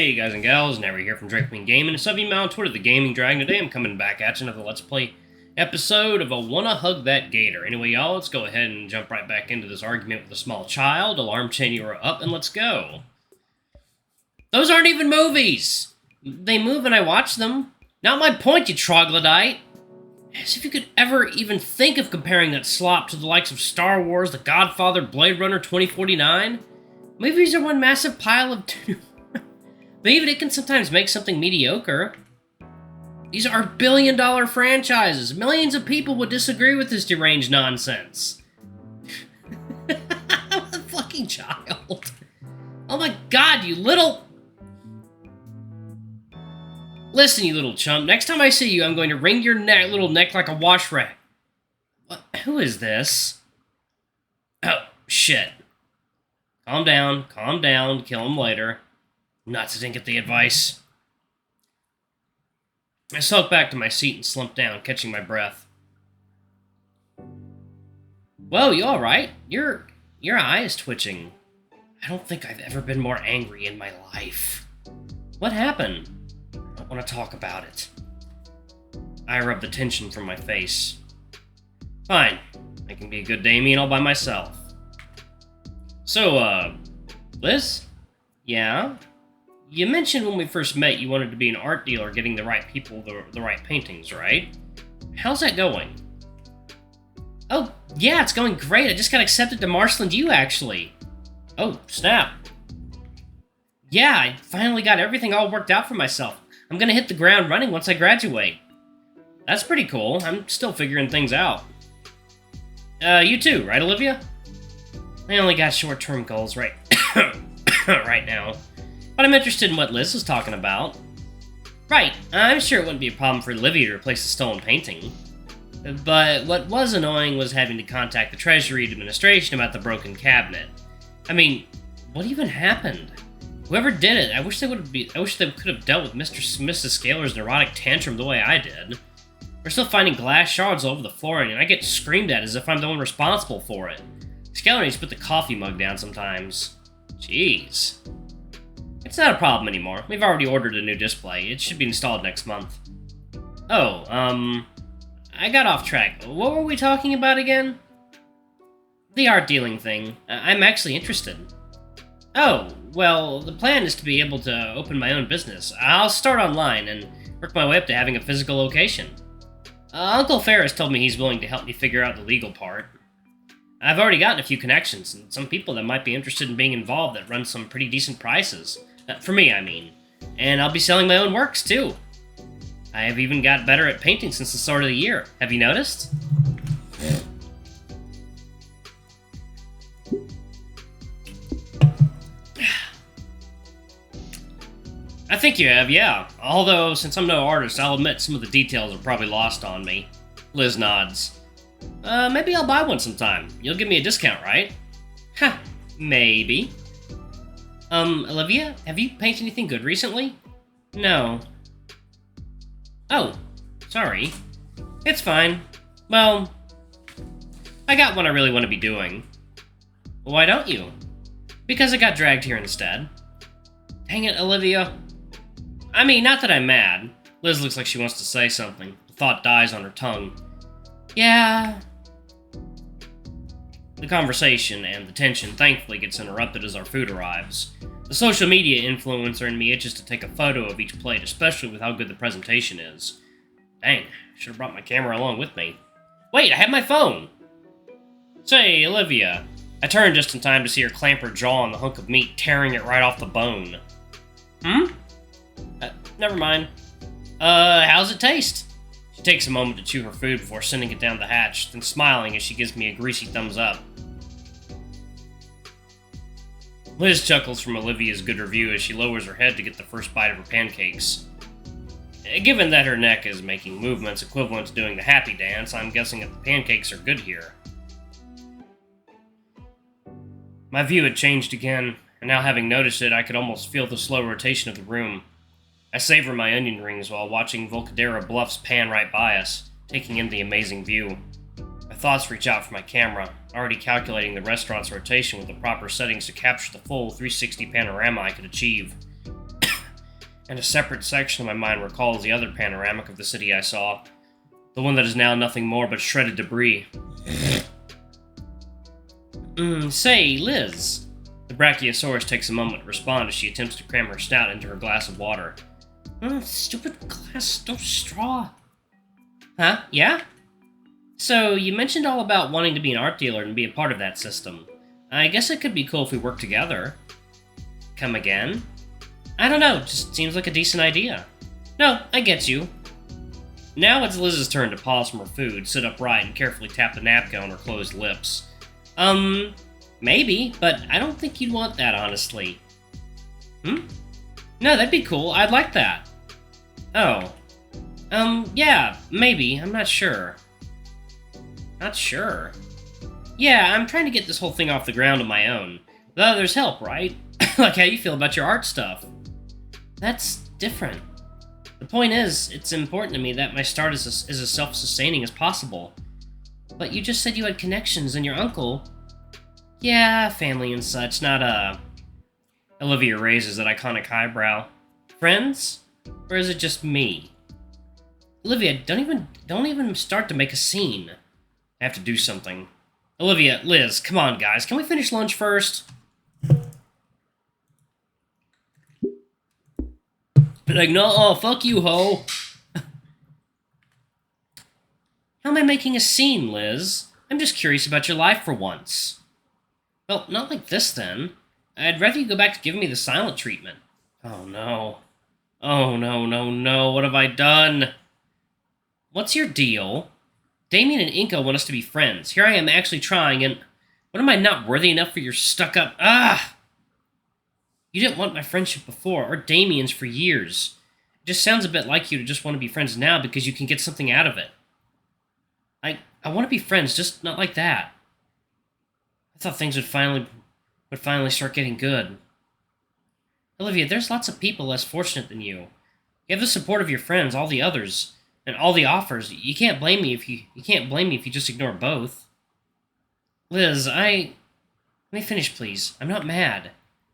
Hey guys and gals, Never here from Drake Queen Gaming, and sub me on Twitter, the Gaming Dragon. Today I'm coming back at you another Let's Play episode of a Wanna Hug That Gator. Anyway, y'all, let's go ahead and jump right back into this argument with a small child. Alarm chain, you are up, and let's go. Those aren't even movies! They move and I watch them. Not my point, you troglodyte. As if you could ever even think of comparing that slop to the likes of Star Wars, The Godfather, Blade Runner 2049. Movies are one massive pile of but even it can sometimes make something mediocre. These are billion-dollar franchises. Millions of people would disagree with this deranged nonsense. I'm a fucking child. Oh my god, you little... Listen, you little chump. Next time I see you, I'm going to wring your little neck like a wash rag. What? Who is this? Oh, shit. Calm down, kill him later. Nuts, I didn't get the advice. I sulked back to my seat and slumped down, catching my breath. Whoa, you alright? Your eye is twitching. I don't think I've ever been more angry in my life. What happened? I don't want to talk about it. I rubbed the tension from my face. Fine. I can be a good Damien all by myself. So, Liz? Yeah? You mentioned when we first met you wanted to be an art dealer getting the right people the right paintings, right? How's that going? Oh, yeah, it's going great. I just got accepted to Marshland U, actually. Oh, snap. Yeah, I finally got everything all worked out for myself. I'm gonna hit the ground running once I graduate. That's pretty cool. I'm still figuring things out. You too, right, Olivia? I only got short-term goals right now. But I'm interested in what Liz was talking about. Right, I'm sure it wouldn't be a problem for Olivia to replace the stolen painting. But what was annoying was having to contact the Treasury administration about the broken cabinet. I mean, what even happened? Whoever did it, I wish they could have dealt with Mrs. Scalar's neurotic tantrum the way I did. We're still finding glass shards all over the flooring, and I get screamed at as if I'm the one responsible for it. Scalar needs to put the coffee mug down sometimes. Jeez. It's not a problem anymore. We've already ordered a new display. It should be installed next month. Oh, I got off track. What were we talking about again? The art dealing thing. I'm actually interested. Oh, well, the plan is to be able to open my own business. I'll start online and work my way up to having a physical location. Uncle Ferris told me he's willing to help me figure out the legal part. I've already gotten a few connections, and some people that might be interested in being involved that run some pretty decent prices. For me, I mean. And I'll be selling my own works, too. I have even got better at painting since the start of the year. Have you noticed? I think you have, yeah. Although, since I'm no artist, I'll admit some of the details are probably lost on me. Liz nods. Maybe I'll buy one sometime. You'll give me a discount, right? Huh, maybe. Olivia, have you painted anything good recently? No. Oh, sorry. It's fine. Well, I got what I really want to be doing. Why don't you? Because I got dragged here instead. Dang it, Olivia. I mean, not that I'm mad. Liz looks like she wants to say something. The thought dies on her tongue. Yeah. The conversation and the tension thankfully gets interrupted as our food arrives. The social media influencer in me itches to take a photo of each plate, especially with how good the presentation is. Dang, should have brought my camera along with me. Wait, I have my phone! Say, Olivia. I turned just in time to see her clamp her jaw on the hunk of meat, tearing it right off the bone. Never mind. How's it taste? She takes a moment to chew her food before sending it down the hatch, then smiling as she gives me a greasy thumbs up. Liz chuckles from Olivia's good review as she lowers her head to get the first bite of her pancakes. Given that her neck is making movements equivalent to doing the happy dance, I'm guessing that the pancakes are good here. My view had changed again, and now having noticed it, I could almost feel the slow rotation of the room. I savor my onion rings while watching Volcadera bluffs pan right by us, taking in the amazing view. My thoughts reach out for my camera, already calculating the restaurant's rotation with the proper settings to capture the full 360 panorama I could achieve. And a separate section of my mind recalls the other panoramic of the city I saw. The one that is now nothing more but shredded debris. Say, Liz. The Brachiosaurus takes a moment to respond as she attempts to cram her snout into her glass of water. Stupid glass, no straw. Huh? Yeah? So, you mentioned all about wanting to be an art dealer and be a part of that system. I guess it could be cool if we work together. Come again? I don't know, just seems like a decent idea. No, I get you. Now it's Liz's turn to pause from her food, sit upright, and carefully tap the napkin on her closed lips. Maybe, but I don't think you'd want that, honestly. No, that'd be cool, I'd like that. Oh. Yeah, maybe, I'm not sure. Not sure? Yeah, I'm trying to get this whole thing off the ground on my own. Without others' help, right? Like how you feel about your art stuff. That's different. The point is, it's important to me that my start is as self-sustaining as possible. But you just said you had connections and your uncle... Yeah, family and such, not, Olivia raises that iconic eyebrow. Friends? Or is it just me? Olivia, don't even start to make a scene. I have to do something. Olivia, Liz, come on, guys. Can we finish lunch first? Like, no, fuck you, ho. How am I making a scene, Liz? I'm just curious about your life for once. Well, not like this, then. I'd rather you go back to giving me the silent treatment. Oh, no. Oh, no. What have I done? What's your deal? Damien and Inco want us to be friends. Here I am actually trying, and... What, am I not worthy enough for your stuck-up... Ah! You didn't want my friendship before, or Damien's for years. It just sounds a bit like you to just want to be friends now because you can get something out of it. I want to be friends, just not like that. I thought things would finally start getting good. Olivia, there's lots of people less fortunate than you. You have the support of your friends, all the others, and all the offers. You can't blame me if you just ignore both. Liz, Let me finish, please. I'm not mad.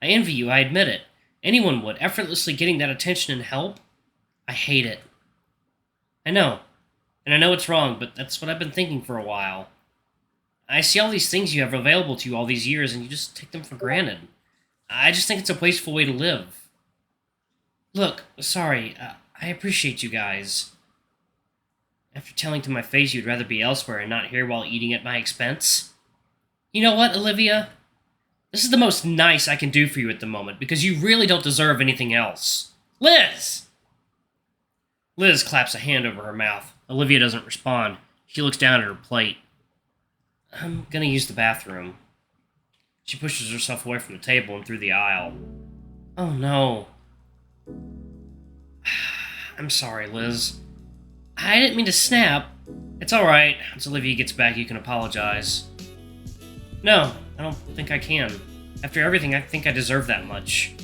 I envy you, I admit it. Anyone would, effortlessly getting that attention and help. I hate it. I know. And I know it's wrong, but that's what I've been thinking for a while. I see all these things you have available to you all these years, and you just take them for granted. I just think it's a wasteful way to live. Look, sorry, I appreciate you guys. After telling to my face you'd rather be elsewhere and not here while eating at my expense? You know what, Olivia? This is the most nice I can do for you at the moment, because you really don't deserve anything else. Liz! Liz claps a hand over her mouth. Olivia doesn't respond. She looks down at her plate. I'm gonna use the bathroom. She pushes herself away from the table and through the aisle. Oh no. I'm sorry, Liz. I didn't mean to snap. It's alright. Once Olivia gets back, you can apologize. No, I don't think I can. After everything, I think I deserve that much.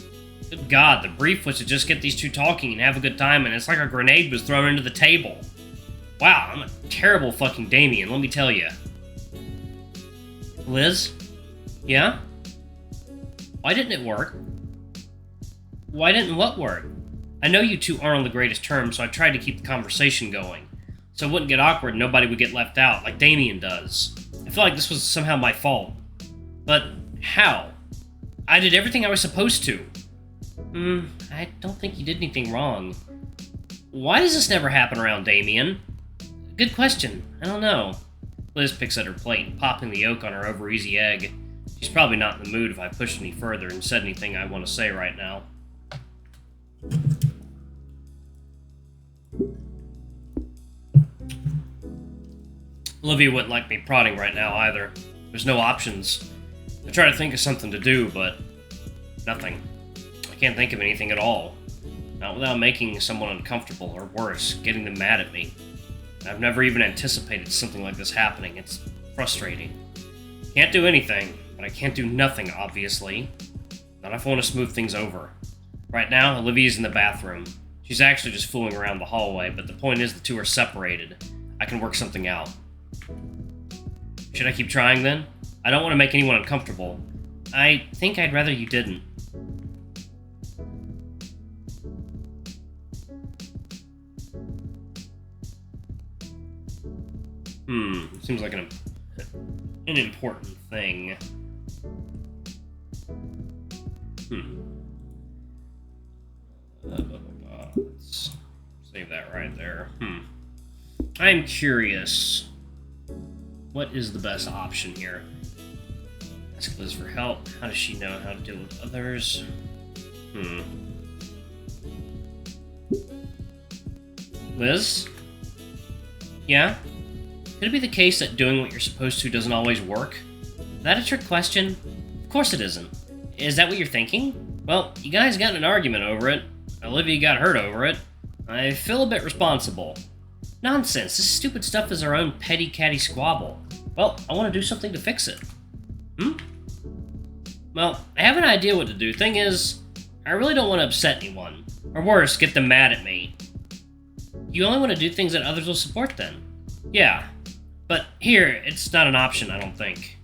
Good God, the brief was to just get these two talking and have a good time, and it's like a grenade was thrown into the table. Wow, I'm a terrible fucking Damien, let me tell you. Liz? Yeah? Why didn't it work? Why didn't what work? I know you two aren't on the greatest terms, so I tried to keep the conversation going. So it wouldn't get awkward and nobody would get left out, like Damien does. I feel like this was somehow my fault. But how? I did everything I was supposed to. I don't think you did anything wrong. Why does this never happen around Damien? Good question. I don't know. Liz picks at her plate, popping the yolk on her over-easy egg. She's probably not in the mood if I pushed any further and said anything I want to say right now. Olivia wouldn't like me prodding right now either. There's no options. I try to think of something to do, but nothing. I can't think of anything at all. Not without making someone uncomfortable, or worse, getting them mad at me. I've never even anticipated something like this happening. It's frustrating. Can't do anything, but I can't do nothing, obviously. Not if I want to smooth things over. Right now, Olivia's in the bathroom. She's actually just fooling around the hallway, but the point is the two are separated. I can work something out. Should I keep trying then? I don't want to make anyone uncomfortable. I think I'd rather you didn't. Seems like an important thing. Let's save that right there. I'm curious. What is the best option here? Ask Liz for help. How does she know how to deal with others? Liz? Yeah? Could it be the case that doing what you're supposed to doesn't always work? Is that a trick question? Of course it isn't. Is that what you're thinking? Well, you guys got in an argument over it. Olivia got hurt over it. I feel a bit responsible. Nonsense, this stupid stuff is our own petty catty squabble. Well, I want to do something to fix it. Well, I have an idea what to do. Thing is, I really don't want to upset anyone. Or worse, get them mad at me. You only want to do things that others will support then. Yeah. But here, it's not an option, I don't think.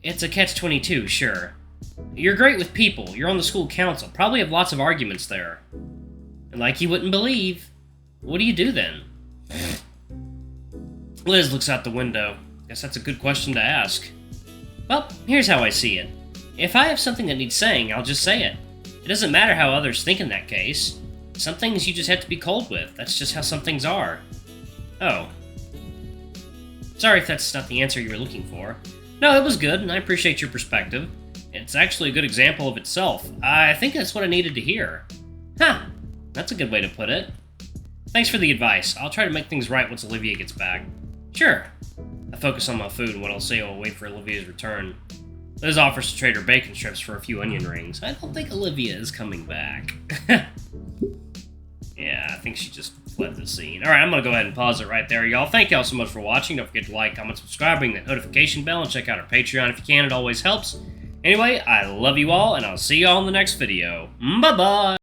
It's a catch-22, sure. You're great with people, you're on the school council, probably have lots of arguments there. And like you wouldn't believe. What do you do then? Liz looks out the window. Guess that's a good question to ask. Well, here's how I see it. If I have something that needs saying, I'll just say it. It doesn't matter how others think in that case. Some things you just have to be cold with. That's just how some things are. Oh. Sorry if that's not the answer you were looking for. No, it was good, and I appreciate your perspective. It's actually a good example of itself. I think that's what I needed to hear. Huh. That's a good way to put it. Thanks for the advice. I'll try to make things right once Olivia gets back. Sure. I focus on my food and what I'll say while wait for Olivia's return. Liz offers to trade her bacon strips for a few onion rings. I don't think Olivia is coming back. Yeah, I think she just fled the scene. Alright, I'm going to go ahead and pause it right there, y'all. Thank y'all so much for watching. Don't forget to like, comment, subscribe, ring that notification bell, and check out our Patreon if you can. It always helps. Anyway, I love you all, and I'll see y'all in the next video. Bye-bye!